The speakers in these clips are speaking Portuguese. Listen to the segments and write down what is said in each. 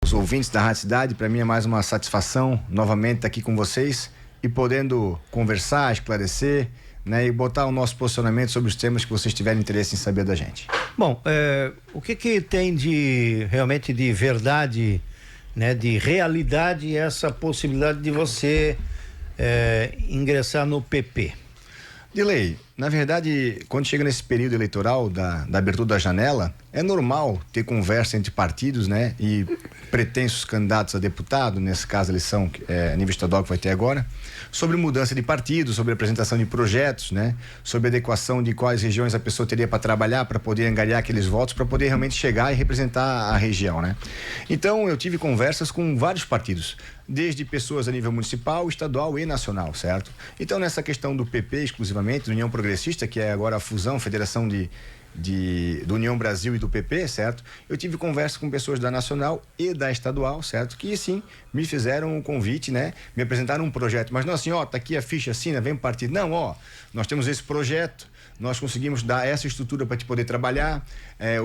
os ouvintes da Rádio Cidade. Para mim é mais uma satisfação novamente estar aqui com vocês e podendo conversar, esclarecer, né, e botar o nosso posicionamento sobre os temas que vocês tiverem interesse em saber da gente. Bom, o que tem de realmente de verdade, né, de realidade essa possibilidade de você ingressar no PP? Dilei, na verdade, quando chega nesse período eleitoral da abertura da janela, é normal ter conversa entre partidos, né? E pretensos candidatos a deputado, nesse caso a eleição a nível estadual que vai ter agora, sobre mudança de partido, sobre apresentação de projetos, né? Sobre adequação de quais regiões a pessoa teria para trabalhar, para poder angariar aqueles votos, para poder realmente chegar e representar a região, né? Então, eu tive conversas com vários partidos, desde pessoas a nível municipal, estadual e nacional, certo? Então, nessa questão do PP exclusivamente, do União Progressista, que é agora a fusão, federação do União Brasil e do PP, certo? Eu tive conversa com pessoas da nacional e da estadual, certo? Que sim, me fizeram um convite, né? Me apresentaram um projeto, mas não assim, ó, tá aqui a ficha, assina, vem pro partido. Não, ó, nós temos esse projeto, nós conseguimos dar essa estrutura para te poder trabalhar,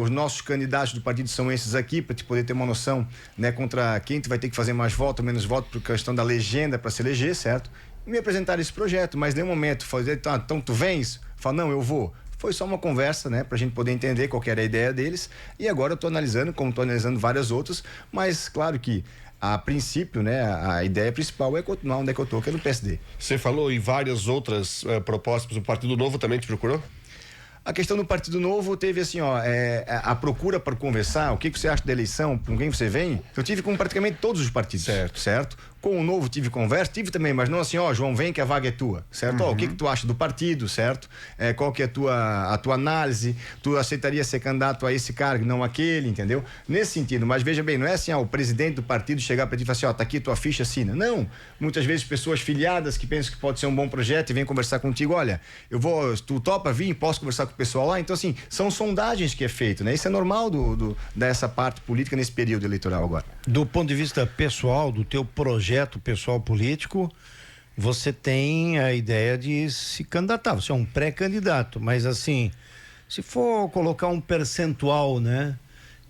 os nossos candidatos do partido são esses aqui, para te poder ter uma noção, né, contra quem tu vai ter que fazer mais voto ou menos voto por questão da legenda para se eleger, certo? E me apresentaram esse projeto, mas nem um momento, fazer, então tu vens? Fala, não, eu vou. Foi só uma conversa, né, pra gente poder entender qual que era a ideia deles, e agora eu tô analisando, como tô analisando várias outras, mas claro que a princípio, né, a ideia principal é continuar onde é que eu tô, que é no PSD. Você falou em várias outras propostas, o Partido Novo também te procurou? A questão do Partido Novo teve assim, ó, a procura para conversar, o que você acha da eleição, com quem você vem, eu tive com praticamente todos os partidos, certo? Com o Novo tive conversa, tive também, mas não assim, ó, João, vem que a vaga é tua, certo? Ó, o que tu acha do partido, certo? Qual que é a tua análise? Tu aceitaria ser candidato a esse cargo, não aquele, entendeu? Nesse sentido, mas veja bem, não é assim, ó, o presidente do partido chegar para ti e falar assim, ó, tá aqui tua ficha, assina. Não, muitas vezes pessoas filiadas que pensam que pode ser um bom projeto e vêm conversar contigo, olha, tu topa vir, posso conversar com o pessoal lá? Então assim, são sondagens que é feito, né? Isso é normal dessa parte política nesse período eleitoral agora. Do ponto de vista pessoal, do teu projeto pessoal político, você tem a ideia de se candidatar, você é um pré-candidato, mas assim, se for colocar um percentual, né?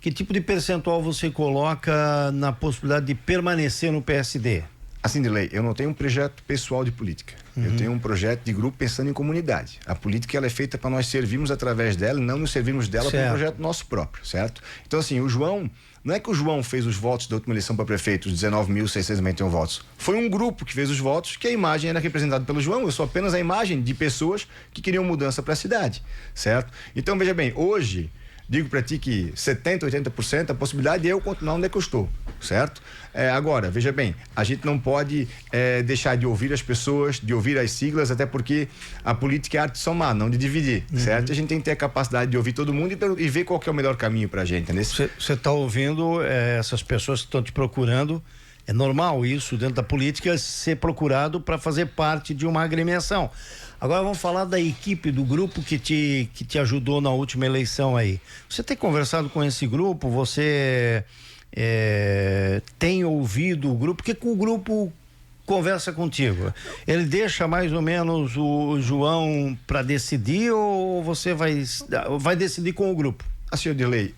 Que tipo de percentual você coloca na possibilidade de permanecer no PSD? Assim, Dilei, eu não tenho um projeto pessoal de política. Eu tenho um projeto de grupo pensando em comunidade. A política, ela é feita para nós servirmos através dela e não nos servirmos dela para um projeto nosso próprio, certo? Então, assim, o João, não é que o João fez os votos da última eleição para prefeito, os 19.691 votos. Foi um grupo que fez os votos, que a imagem era representada pelo João. Eu sou apenas a imagem de pessoas que queriam mudança para a cidade, certo? Então, veja bem, hoje, digo para ti que 70%, 80% a possibilidade é eu continuar onde é que eu estou, certo? Agora, veja bem, a gente não pode deixar de ouvir as pessoas, de ouvir as siglas, até porque a política é arte de somar, não de dividir, certo? A gente tem que ter a capacidade de ouvir todo mundo e ver qual que é o melhor caminho pra gente. Você está ouvindo essas pessoas que estão te procurando, é normal isso dentro da política ser procurado para fazer parte de uma agremiação. Agora vamos falar da equipe, do grupo que te ajudou na última eleição aí. Você tem conversado com esse grupo? Você tem ouvido o grupo? O que o grupo conversa contigo? Ele deixa mais ou menos o João para decidir ou você vai decidir com o grupo? Assim, Odilei,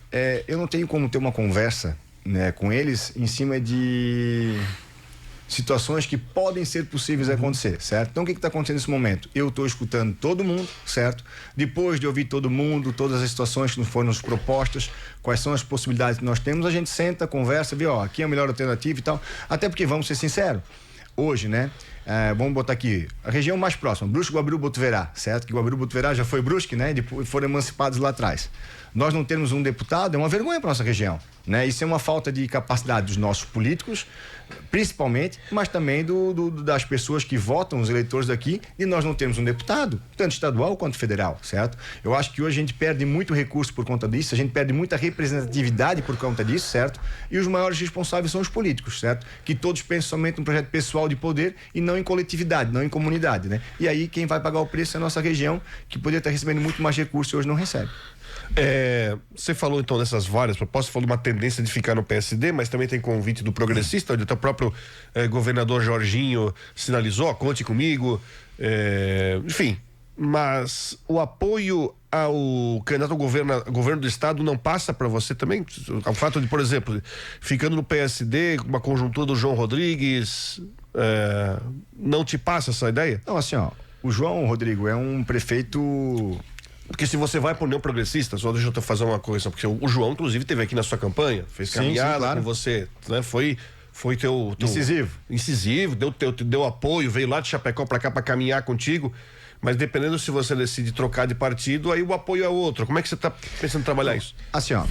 eu não tenho como ter uma conversa, né, com eles em cima de situações que podem ser possíveis acontecer, certo? Então o que está acontecendo nesse momento? Eu estou escutando todo mundo, certo? Depois de ouvir todo mundo, todas as situações que nos foram propostas, quais são as possibilidades que nós temos, a gente senta, conversa, vê, ó, aqui é a melhor alternativa e tal, até porque, vamos ser sinceros, hoje, né? Vamos botar aqui, a região mais próxima, Brusque, Guabiru, Botuverá, certo? Que Guabiru, Botuverá já foi Brusque, né? E foram emancipados lá atrás. Nós não termos um deputado é uma vergonha para nossa região, né? Isso é uma falta de capacidade dos nossos políticos, principalmente, mas também das pessoas que votam, os eleitores daqui, e nós não temos um deputado, tanto estadual quanto federal, certo? Eu acho que hoje a gente perde muito recurso por conta disso, a gente perde muita representatividade por conta disso, certo? E os maiores responsáveis são os políticos, certo? Que todos pensam somente num projeto pessoal de poder e não em coletividade, não em comunidade, né? E aí quem vai pagar o preço é a nossa região, que poderia estar recebendo muito mais recursos e hoje não recebe. Você falou então dessas várias propostas, falou de uma tendência de ficar no PSD, mas também tem convite do progressista, onde o próprio governador Jorginho sinalizou, conte comigo, enfim, Mas o apoio ao candidato ao governo do estado não passa para você também? O fato de, por exemplo, ficando no PSD, uma conjuntura do João Rodrigues, não te passa essa ideia? Não, assim, ó, o João Rodrigo é um prefeito... Porque se você vai para União Progressista, só deixa eu fazer uma coisa, porque o João, inclusive, esteve aqui na sua campanha, fez caminhada claro. Com você, né? Foi teu incisivo, deu apoio, veio lá de Chapecó para cá para caminhar contigo. Mas dependendo se você decide trocar de partido, aí o apoio é outro. Como é que você está pensando em trabalhar isso? Assim, ó,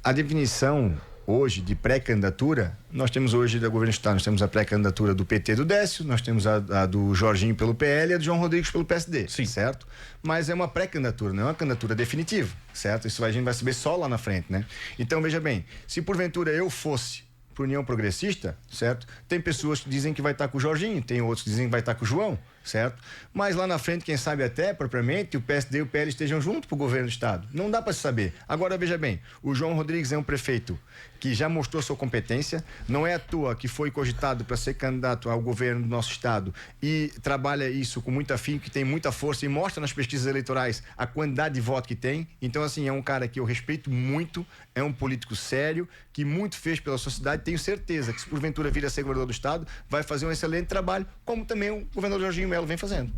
a definição hoje de pré-candidatura, nós temos hoje da governo do estado, nós temos a pré-candidatura do PT do Décio, nós temos a do Jorginho pelo PL e a do João Rodrigues pelo PSD, sim, certo? Mas é uma pré-candidatura, não é uma candidatura definitiva, certo? Isso a gente vai saber só lá na frente, né? Então, veja bem, se porventura eu fosse para União Progressista, certo? Tem pessoas que dizem que vai estar com o Jorginho, tem outros que dizem que vai estar com o João, certo? Mas lá na frente, quem sabe até, propriamente, o PSD e o PL estejam junto para o governo do estado. Não dá para se saber. Agora, veja bem, o João Rodrigues é um prefeito que já mostrou sua competência, não é à toa que foi cogitado para ser candidato ao governo do nosso estado e trabalha isso com muito afinco, que tem muita força e mostra nas pesquisas eleitorais a quantidade de voto que tem. Então, assim, é um cara que eu respeito muito, é um político sério, que muito fez pela sociedade. Tenho certeza que, se porventura vir a ser governador do estado, vai fazer um excelente trabalho, como também o governador Jorginho Melo vem fazendo.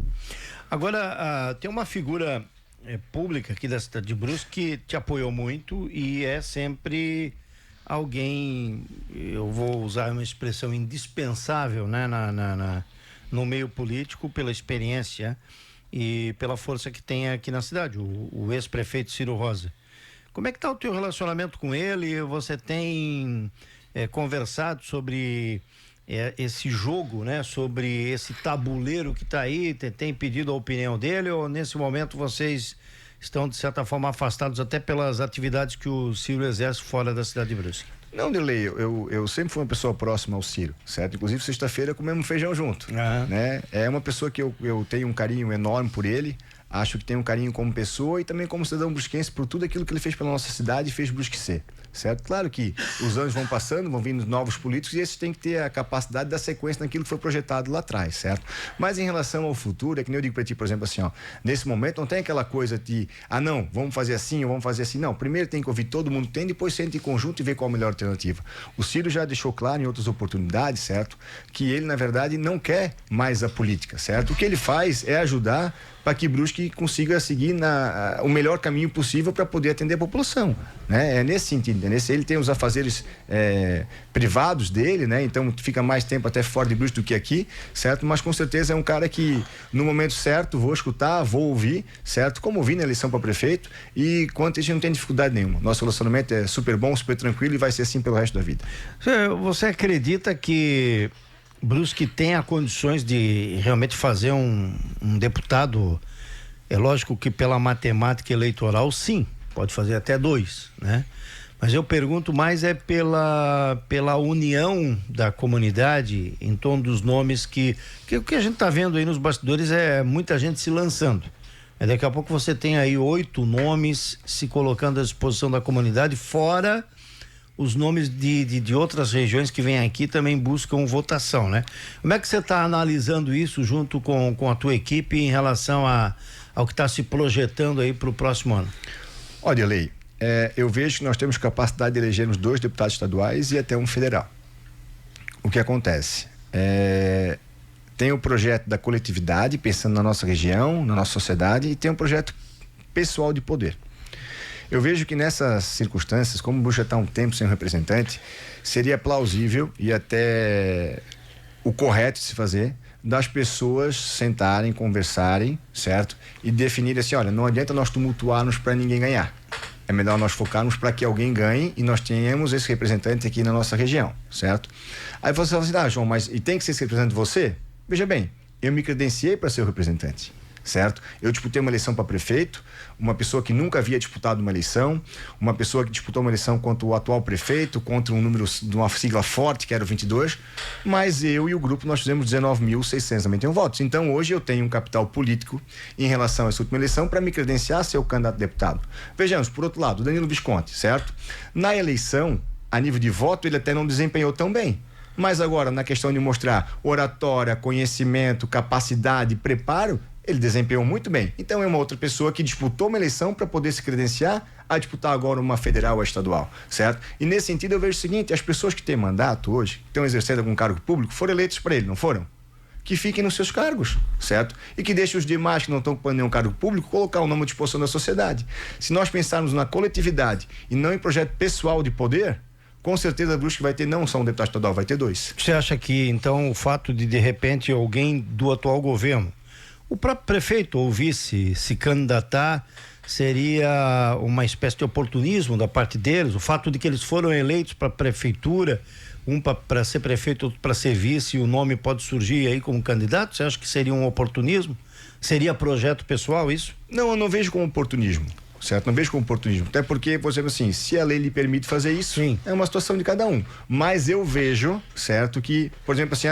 Agora, tem uma figura pública aqui da cidade de Brusque que te apoiou muito e é sempre alguém, eu vou usar uma expressão indispensável, né, no meio político, pela experiência e pela força que tem aqui na cidade, o ex-prefeito Ciro Rosa. Como é que está o teu relacionamento com ele? Você tem conversado sobre esse jogo, né? Sobre esse tabuleiro que está aí? Tem pedido a opinião dele ou nesse momento vocês estão de certa forma afastados até pelas atividades que o Ciro exerce fora da cidade de Brusque? Não, Derlei, eu sempre fui uma pessoa próxima ao Ciro, certo? Inclusive, sexta-feira comemos feijão junto, né? É uma pessoa que eu tenho um carinho enorme por ele, acho que tem um carinho como pessoa e também como cidadão brusquense por tudo aquilo que ele fez pela nossa cidade e fez Brusque ser, certo? Claro que os anos vão passando, vão vindo novos políticos e esses têm que ter a capacidade da sequência naquilo que foi projetado lá atrás, certo? Mas em relação ao futuro, é que nem eu digo pra ti, por exemplo, assim, ó, nesse momento não tem aquela coisa de, não, vamos fazer assim ou vamos fazer assim, não, primeiro tem que ouvir todo mundo tem, depois sente em conjunto e ver qual a melhor alternativa. O Ciro já deixou claro em outras oportunidades, certo? Que ele, na verdade, não quer mais a política, certo? O que ele faz é ajudar para que Brusque consiga seguir o melhor caminho possível para poder atender a população, né? É nesse sentido, ele tem os afazeres privados dele, né? Então fica mais tempo até fora de Brusque do que aqui, certo? Mas com certeza é um cara que no momento certo vou escutar, vou ouvir, certo? Como ouvi na eleição para prefeito e quanto a gente não tem dificuldade nenhuma. Nosso relacionamento é super bom, super tranquilo e vai ser assim pelo resto da vida. Você acredita que Brusque tenha condições de realmente fazer um deputado? É lógico que pela matemática eleitoral, sim, pode fazer até 2, né? Mas eu pergunto mais pela união da comunidade em torno dos nomes que o que a gente está vendo aí nos bastidores é muita gente se lançando. Daqui a pouco você tem aí 8 nomes se colocando à disposição da comunidade, fora os nomes de outras regiões que vêm aqui também buscam votação, né? Como é que você está analisando isso junto com a tua equipe em relação ao que está se projetando aí para o próximo ano? Olha, Lei, eu vejo que nós temos capacidade de elegermos 2 deputados estaduais e até um federal. O que acontece? Tem o projeto da coletividade, pensando na nossa região, na nossa sociedade, e tem um projeto pessoal de poder. Eu vejo que nessas circunstâncias, como o Brusque está um tempo sem um representante, seria plausível e até o correto de se fazer das pessoas sentarem, conversarem, certo? E definirem assim, olha, não adianta nós tumultuarmos para ninguém ganhar. É melhor nós focarmos para que alguém ganhe e nós tenhamos esse representante aqui na nossa região, certo? Aí você fala assim, João, mas e tem que ser esse representante você? Veja bem, eu me credenciei para ser o representante, certo? Eu disputei uma eleição para prefeito, uma pessoa que nunca havia disputado uma eleição, uma pessoa que disputou uma eleição contra o atual prefeito, contra um número de uma sigla forte, que era o 22, mas eu e o grupo nós fizemos 19.691 votos. Então hoje eu tenho um capital político em relação a essa última eleição para me credenciar a ser o candidato a deputado. Vejamos, por outro lado, Danilo Visconti, certo? Na eleição, a nível de voto, ele até não desempenhou tão bem. Mas agora, na questão de mostrar oratória, conhecimento, capacidade, preparo, Ele desempenhou muito bem. Então é uma outra pessoa que disputou uma eleição para poder se credenciar a disputar agora uma federal ou estadual, certo? E nesse sentido eu vejo o seguinte, as pessoas que têm mandato hoje, que estão exercendo algum cargo público, foram eleitos para ele, não foram? Que fiquem nos seus cargos, certo? E que deixem os demais que não estão ocupando nenhum cargo público colocar o nome à disposição da sociedade. Se nós pensarmos na coletividade e não em projeto pessoal de poder, com certeza a Brusque vai ter não só um deputado estadual, vai ter 2. Você acha que então o fato de repente alguém do atual governo, o próprio prefeito ou vice se candidatar, seria uma espécie de oportunismo da parte deles? O fato de que eles foram eleitos para a prefeitura, um para ser prefeito, outro para ser vice, e o nome pode surgir aí como candidato? Você acha que seria um oportunismo? Seria projeto pessoal isso? Não, eu não vejo como oportunismo, certo? Não vejo como oportunismo. Até porque, por exemplo assim, se a lei lhe permite fazer isso, sim, é uma situação de cada um. Mas eu vejo, certo, que, por exemplo assim,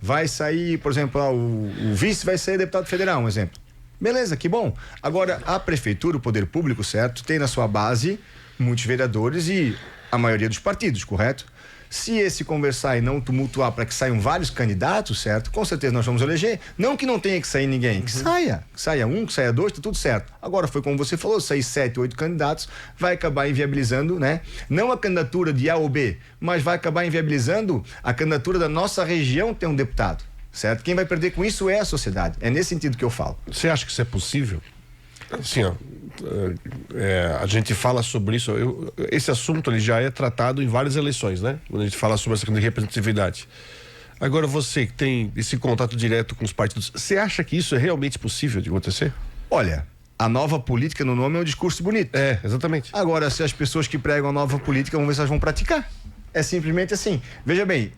vai sair, por exemplo, o vice vai ser deputado federal, um exemplo. Beleza, que bom. Agora, a prefeitura, o poder público, certo, tem na sua base muitos vereadores e a maioria dos partidos, correto? Se esse conversar e não tumultuar para que saiam vários candidatos, certo? Com certeza nós vamos eleger. Não que não tenha que sair ninguém, que saia um, que saia 2, tá tudo certo. Agora foi como você falou, sair 7, 8 candidatos, vai acabar inviabilizando, né? Não a candidatura de A ou B, mas vai acabar inviabilizando a candidatura da nossa região ter um deputado, certo? Quem vai perder com isso é a sociedade. É nesse sentido que eu falo. Você acha que isso é possível? Assim, a gente fala sobre isso, esse assunto ele já é tratado em várias eleições, né? Quando a gente fala sobre essa questão de representatividade. Agora, você que tem esse contato direto com os partidos, você acha que isso é realmente possível de acontecer? Olha, a nova política no nome é um discurso bonito. É, exatamente. Agora, se as pessoas que pregam a nova política, vamos ver se elas vão praticar. É simplesmente assim. Veja bem,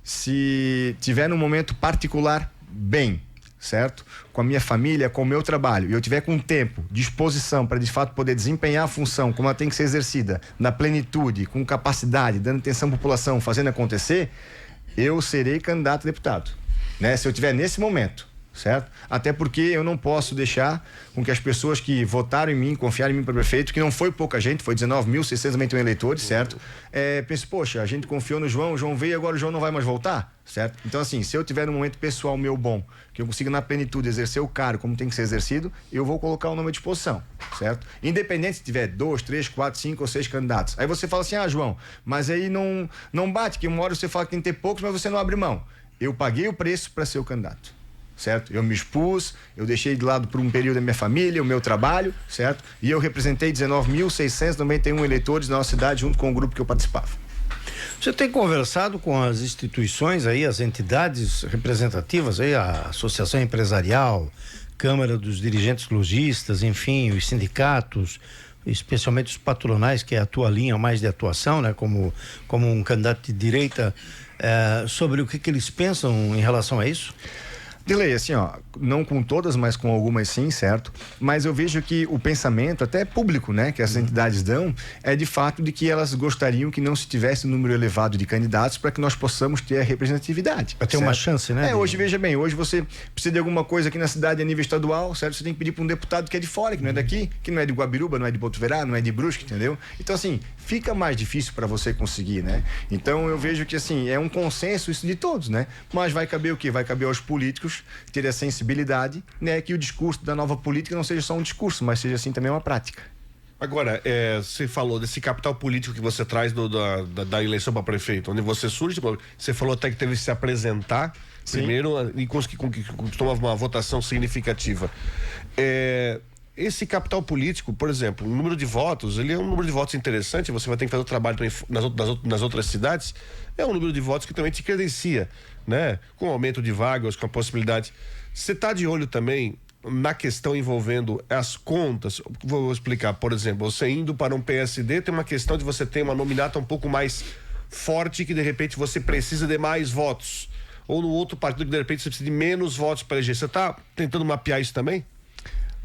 se tiver num momento particular bem, certo? Com a minha família, com o meu trabalho, e eu tiver com tempo, disposição para de fato poder desempenhar a função como ela tem que ser exercida, na plenitude, com capacidade, dando atenção à população, fazendo acontecer, eu serei candidato a deputado, né? Se eu tiver nesse momento, certo? Até porque eu não posso deixar com que as pessoas que votaram em mim, confiaram em mim para prefeito, que não foi pouca gente, foi 19.691 eleitores, certo? Pense, poxa, a gente confiou no João, o João veio, agora o João não vai mais voltar, certo? Então assim, se eu tiver um momento pessoal meu bom, que eu consiga na plenitude exercer o cargo como tem que ser exercido, eu vou colocar o nome à disposição, certo? Independente se tiver 2, 3, 4, 5 ou 6 candidatos. Aí você fala assim, João, mas aí não bate, que uma hora você fala que tem que ter poucos, mas você não abre mão. Eu paguei o preço para ser o candidato, certo? Eu me expus, eu deixei de lado por um período a minha família, o meu trabalho, certo? E eu representei 19.691 eleitores na nossa cidade junto com o grupo que eu participava. Você tem conversado com as instituições aí, as entidades representativas aí, a Associação Empresarial, Câmara dos Dirigentes Lojistas, enfim, os sindicatos, especialmente os patronais, que é a tua linha mais de atuação, né? Como um candidato de direita, sobre o que eles pensam em relação a isso? Delei, assim, não com todas, mas com algumas sim, certo? Mas eu vejo que o pensamento, até público, né, que essas entidades dão, é de fato de que elas gostariam que não se tivesse um número elevado de candidatos para que nós possamos ter a representatividade. Para ter uma chance, né? Hoje, veja bem, hoje você precisa de alguma coisa aqui na cidade a nível estadual, certo? Você tem que pedir para um deputado que é de fora, que não é daqui, que não é de Guabiruba, não é de Botuverá, não é de Brusque, entendeu? Então, assim, fica mais difícil para você conseguir, né? Então, eu vejo que, assim, é um consenso isso de todos, né? Mas vai caber o quê? Vai caber aos políticos ter a sensibilidade, né, que o discurso da nova política não seja só um discurso, mas seja assim também uma prática. Agora, você falou desse capital político que você traz da eleição para prefeito, onde você surge, você falou até que teve que se apresentar primeiro e conquistou uma votação significativa. Esse capital político, por exemplo, o número de votos, ele é um número de votos interessante, você vai ter que fazer o trabalho nas outras cidades, é um número de votos que também te credencia, né? Com aumento de vagas, com a possibilidade. Você está de olho também na questão envolvendo as contas? Vou explicar, por exemplo, você indo para um PSD, tem uma questão de você ter uma nominata um pouco mais forte, que de repente você precisa de mais votos, ou no outro partido que de repente você precisa de menos votos para eleger. Você está tentando mapear isso também?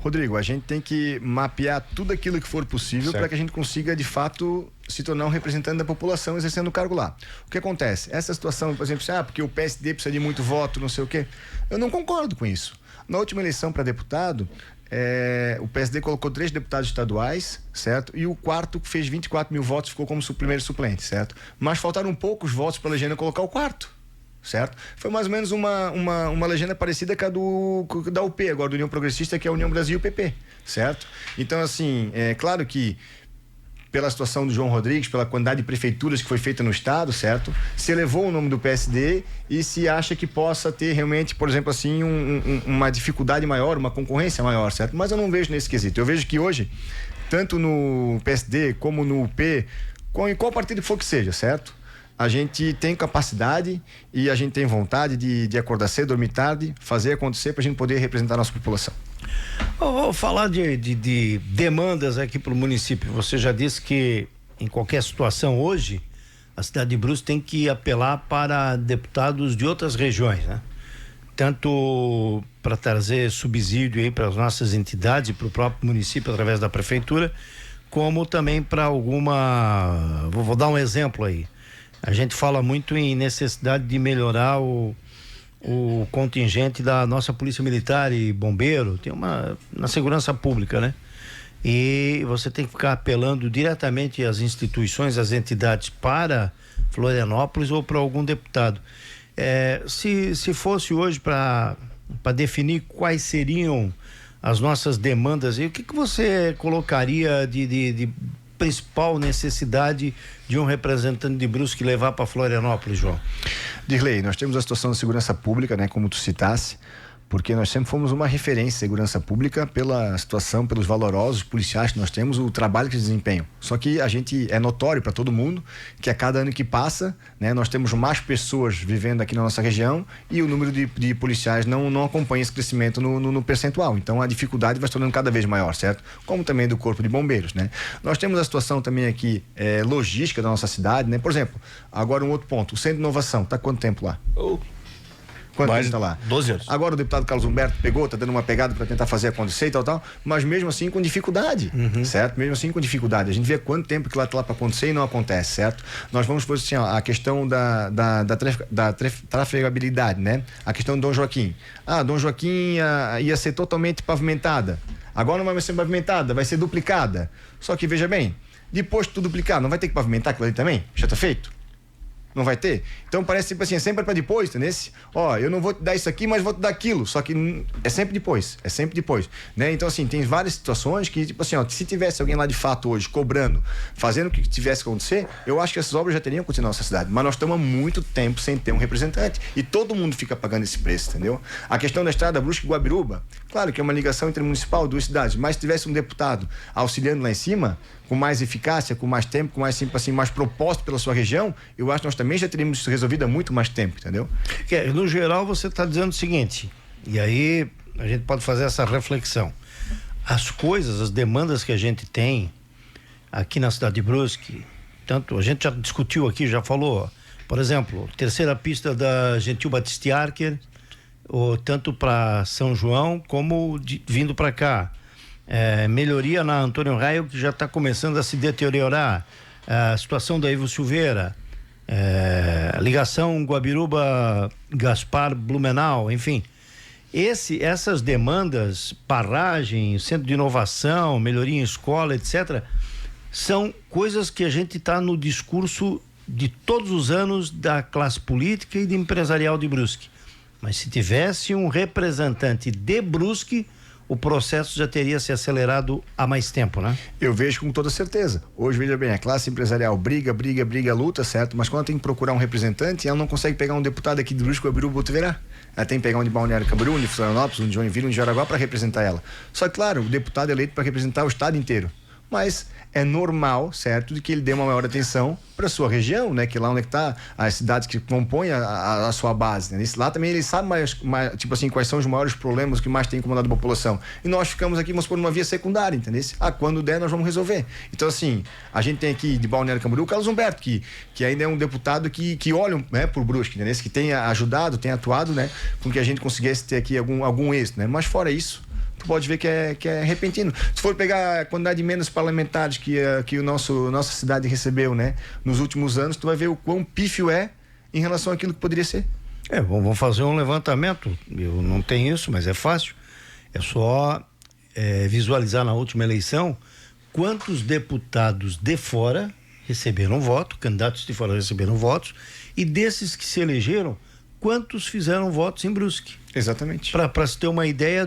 Rodrigo, a gente tem que mapear tudo aquilo que for possível para que a gente consiga, de fato, se tornar um representante da população exercendo o cargo lá. O que acontece? Essa situação, por exemplo, porque o PSD precisa de muito voto, não sei o quê, eu não concordo com isso. Na última eleição para deputado, o PSD colocou 3 deputados estaduais, certo? E o quarto fez 24 mil votos, ficou como primeiro suplente, certo? Mas faltaram poucos votos para a legenda colocar o quarto. certo? Foi mais ou menos uma legenda parecida com a da UP, agora do União Progressista, que é a União Brasil PP, certo? Então, assim, é claro que pela situação do João Rodrigues, pela quantidade de prefeituras que foi feita no estado, certo? Se elevou o nome do PSD e se acha que possa ter realmente, por exemplo, assim, uma dificuldade maior, uma concorrência maior, certo? Mas eu não vejo nesse quesito. Eu vejo que hoje, tanto no PSD como no UP, em qual partido for que seja, certo? A gente tem capacidade e a gente tem vontade de acordar cedo, dormir tarde, fazer acontecer para a gente poder representar a nossa população. Eu vou falar de demandas aqui para o município. Você já disse que em qualquer situação hoje, a cidade de Brusque tem que apelar para deputados de outras regiões, né? Tanto para trazer subsídio aí para as nossas entidades e para o próprio município através da prefeitura, como também para alguma... Vou dar um exemplo aí. A gente fala muito em necessidade de melhorar o contingente da nossa polícia militar e bombeiro, tem na segurança pública, né? E você tem que ficar apelando diretamente às instituições, às entidades para Florianópolis ou para algum deputado. Se fosse hoje para definir quais seriam as nossas demandas, o que você colocaria de principal necessidade de um representante de Brusque levar para Florianópolis, João? Dirley, nós temos a situação da segurança pública, né, como tu citasse, porque nós sempre fomos uma referência em segurança pública pela situação, pelos valorosos policiais que nós temos, o trabalho que eles desempenham. Só que a gente é notório para todo mundo que a cada ano que passa, né, nós temos mais pessoas vivendo aqui na nossa região e o número de policiais não acompanha esse crescimento no percentual. Então a dificuldade vai se tornando cada vez maior, certo? Como também do Corpo de Bombeiros, né? Nós temos a situação também aqui logística da nossa cidade, né? Por exemplo, agora um outro ponto, o Centro de Inovação, está quanto tempo lá? Quanto tempo está lá? 12 anos. Agora o deputado Carlos Humberto tá dando uma pegada para tentar fazer acontecer e tal, mas mesmo assim com dificuldade, certo? Mesmo assim com dificuldade. A gente vê quanto tempo que lá está lá para acontecer e não acontece, certo? Nós vamos por assim, a questão da trafegabilidade, né? A questão do Dom Joaquim. Dom Joaquim ia ser totalmente pavimentada. Agora não vai ser pavimentada, vai ser duplicada. Só que veja bem, depois de tudo duplicar, não vai ter que pavimentar aquilo ali também? Já está feito? Não vai ter? Então parece tipo assim, é sempre para depois, entendeu? Eu não vou te dar isso aqui, mas vou te dar aquilo, só que é sempre depois, né? Então assim, tem várias situações que tipo assim, se tivesse alguém lá de fato hoje cobrando, fazendo o que tivesse que acontecer, eu acho que essas obras já teriam acontecido na nossa cidade, mas nós estamos há muito tempo sem ter um representante e todo mundo fica pagando esse preço, entendeu? A questão da estrada Brusque-Guabiruba, claro que é uma ligação intermunicipal, duas cidades, mas se tivesse um deputado auxiliando lá em cima, com mais eficácia, com mais tempo, com mais, assim, mais proposta pela sua região, eu acho que nós também já teríamos isso resolvido há muito mais tempo, entendeu? No geral, você está dizendo o seguinte, e aí a gente pode fazer essa reflexão. As coisas, as demandas que a gente tem aqui na cidade de Brusque, tanto a gente já discutiu aqui, já falou, por exemplo, terceira pista da Gentil Batista Archer, tanto para São João como vindo para cá. Melhoria na Antônio Raio, que já está começando a se deteriorar, a situação da Ivo Silveira, ligação Guabiruba-Gaspar-Blumenau, enfim, essas demandas, barragem, centro de inovação, melhoria em escola, etc., são coisas que a gente está no discurso de todos os anos da classe política e de empresarial de Brusque, mas se tivesse um representante de Brusque, o processo já teria se acelerado há mais tempo, né? Eu vejo com toda certeza. Hoje, veja bem, a classe empresarial briga, luta, certo? Mas quando ela tem que procurar um representante, ela não consegue pegar um deputado aqui de Brusque, Guabiruba, Botuverá. Ela tem que pegar um de Balneário Camboriú, um de Florianópolis, um de Joinville, um de Jaraguá para representar ela. Só que, claro, o deputado é eleito para representar o estado inteiro. Mas é normal, certo, de que ele dê uma maior atenção para a sua região, né? Que lá onde está as cidades que compõem a sua base, né? Lá também ele sabe mais, tipo assim, quais são os maiores problemas que mais tem incomodado a população. E nós ficamos aqui, vamos por uma via secundária, entendeu? Quando der, nós vamos resolver. Então, assim, a gente tem aqui de Balneário Camboriú o Carlos Humberto, que ainda é um deputado que olha, né, por Brusque, entendeu? Que tem ajudado, tem atuado, né? Com que a gente conseguisse ter aqui algum êxito, né? Mas fora isso, tu pode ver que é repentino. Se for pegar a quantidade de emendas parlamentares que nossa cidade recebeu, né, nos últimos anos, tu vai ver o quão pífio é em relação àquilo que poderia ser. Vamos fazer um levantamento. Eu não tenho isso, mas é fácil. É só visualizar na última eleição quantos deputados de fora receberam voto, candidatos de fora receberam votos, e desses que se elegeram, quantos fizeram votos em Brusque. Exatamente. Para se ter uma ideia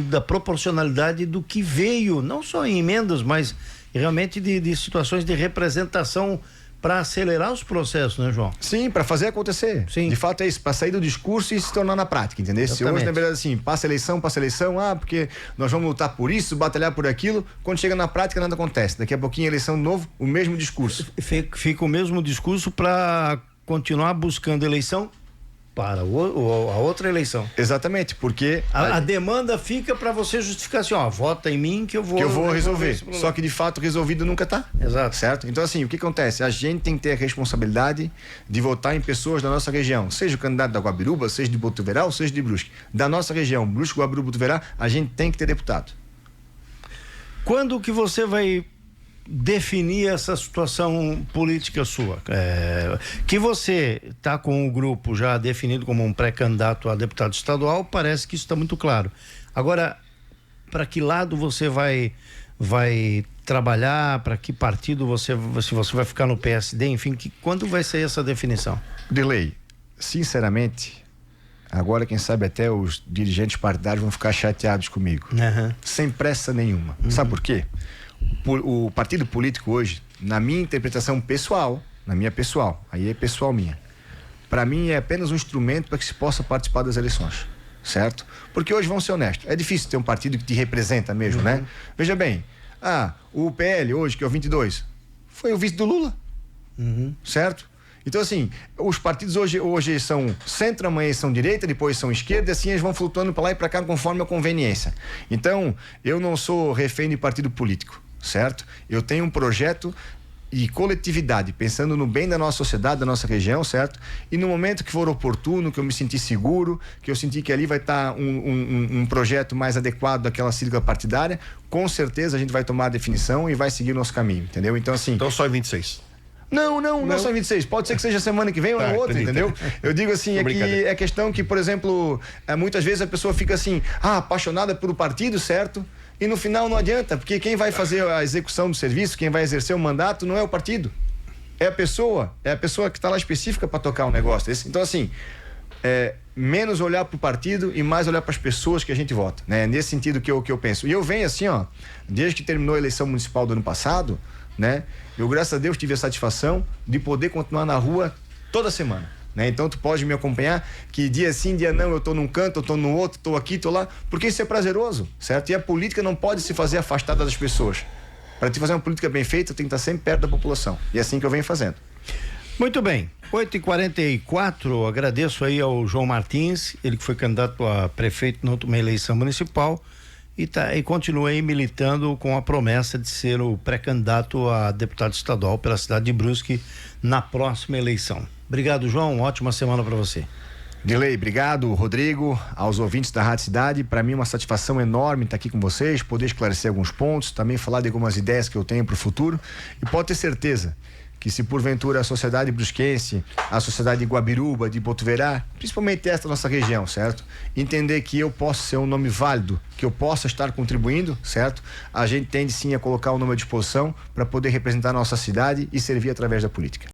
da proporcionalidade do que veio, não só em emendas, mas realmente de situações de representação para acelerar os processos, né, João? Sim, para fazer acontecer. Sim. De fato é isso, para sair do discurso e se tornar na prática, entendeu? Se hoje, na verdade, assim, passa eleição, porque nós vamos lutar por isso, batalhar por aquilo, quando chega na prática nada acontece. Daqui a pouquinho, eleição de novo, o mesmo discurso. Fica o mesmo discurso para continuar buscando eleição para a outra eleição. Exatamente, porque a demanda fica para você justificar assim, vota em mim que eu vou resolver. Só que de fato resolvido nunca tá. Exato. Certo? Então assim, o que acontece? A gente tem que ter a responsabilidade de votar em pessoas da nossa região, seja o candidato da Guabiruba, seja de Botuverá, seja de Brusque. Da nossa região, Brusque, Guabiruba, Botuverá, a gente tem que ter deputado. Quando que você vai definir essa situação política sua? Que você está com o grupo já definido como um pré-candidato a deputado estadual, parece que isso está muito claro. Agora, para que lado você vai trabalhar, para que partido se você vai ficar no PSD, enfim, quando vai ser essa definição? Dirley, sinceramente, agora quem sabe até os dirigentes partidários vão ficar chateados comigo. Sem pressa nenhuma. Sabe por quê? O partido político hoje, na minha interpretação pessoal, aí é pessoal minha, para mim é apenas um instrumento para que se possa participar das eleições, certo? Porque hoje, vamos ser honestos, é difícil ter um partido que te representa mesmo, né? Veja bem, o PL hoje, que é o 22, foi o vice do Lula, certo? Então assim, os partidos hoje são centro, amanhã são direita, depois são esquerda, e assim eles vão flutuando para lá e para cá conforme a conveniência. Então, eu não sou refém de partido político, certo? Eu tenho um projeto e coletividade, pensando no bem da nossa sociedade, da nossa região, certo? E no momento que for oportuno, que eu me sentir seguro, que eu sentir que ali vai estar um projeto mais adequado daquela sigla partidária, com certeza a gente vai tomar a definição e vai seguir o nosso caminho, entendeu? Então assim... Então só em 26? Não só em 26, pode ser que seja semana que vem ou outra, entendeu? Eu digo assim, que é questão que, por exemplo, muitas vezes a pessoa fica assim, apaixonada por um partido, certo? E no final não adianta, porque quem vai fazer a execução do serviço, quem vai exercer o mandato não é o partido, é a pessoa que está lá específica para tocar um negócio desse. Então assim, menos olhar para o partido e mais olhar para as pessoas que a gente vota, né? Nesse sentido que eu penso. E eu venho assim, desde que terminou a eleição municipal do ano passado, né? Eu, graças a Deus, tive a satisfação de poder continuar na rua toda semana, né? Então tu pode me acompanhar que dia sim, dia não, eu tô num canto, eu tô no outro, tô aqui, tô lá, porque isso é prazeroso, certo? E a política não pode se fazer afastada das pessoas. Para te fazer uma política bem feita, tem que estar sempre perto da população. E é assim que eu venho fazendo. Muito bem, 8h44, agradeço aí ao João Martins, ele que foi candidato a prefeito na última eleição municipal e continua aí militando com a promessa de ser o pré-candidato a deputado estadual pela cidade de Brusque na próxima eleição. Obrigado, João, ótima semana para você. Dirley, obrigado, Rodrigo, aos ouvintes da Rádio Cidade. Para mim é uma satisfação enorme estar aqui com vocês, poder esclarecer alguns pontos, também falar de algumas ideias que eu tenho para o futuro. E pode ter certeza que se porventura a sociedade brusquense, a sociedade de Guabiruba, de Botuverá, principalmente esta nossa região, certo? Entender que eu posso ser um nome válido, que eu possa estar contribuindo, certo? A gente tende sim a colocar o nome à disposição para poder representar a nossa cidade e servir através da política.